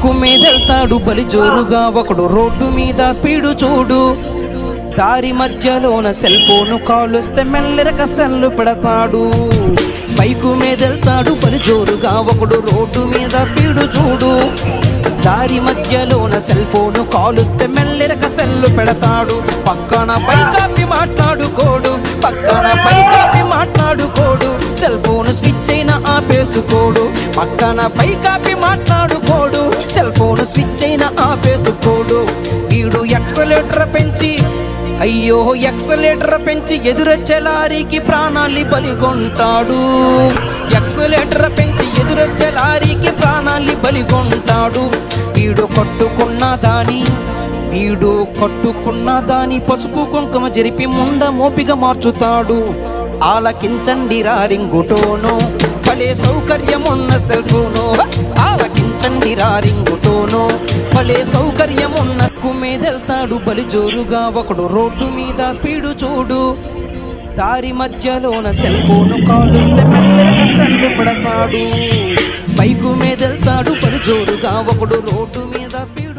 Bike మీదెళ్తాడు బలి జోరుగా ఒకడు రోడ్డు మీద స్పీడు చూడు. దారి మధ్యలోన సెల్ ఫోను కాలుస్తే మెల్లెరక సెల్లు పెడతాడు. బైకు మీదెళ్తాడు బలి జోరుగా ఒకడు రోడ్డు మీద స్పీడు చూడు. దారి మధ్యలోన సెల్ ఫోను కాలుస్తే మెల్లెరక సెల్లు పెడతాడు. పక్కన పైకాపి మాట్లాడుకోడు, పక్కన పైకాపి మాట్లాడుకోడు, సెల్ ఫోను స్విచ్ అయినా ఆపేసుకోడు. పక్కన పైకాపి మాట్లాడుకోడు, సెల్ ఫోను స్విచ్ అయినా ఆపేసుకోడు. వీడు ఎక్సలేటర్ పెంచి అయ్యో ఎక్సలేటర్ పెంచి ఎదురొచ్చే లారీకి ప్రాణాలి బలిగొంటాడు. ఎక్సలేటర్ పెంచి ఎదురొచ్చే లారీకి ప్రాణాలి బలిగొంటాడు. వీడు కట్టుకున్న దాని పసుపు కుంకుమ జరిపి ముండ మోపిగా మార్చుతాడు. ఆలకించండి రింగుటోను, భలే సౌకర్యమున్న సెల్ ఫోను. ఆలకించండి రింగుటోను, భలే సౌకర్యమున్న మీదెళ్తాడు బలి జోరుగా ఒకడు రోడ్డు మీద స్పీడు చూడు. దారి మధ్యలోన సెల్ ఫోను కాలుస్తే మెల్లెరక సెల్లు పెడతాడు. బైకు మీదెళ్తాడు బలి జోరుగా ఒకడు రోడ్డు మీద స్పీడు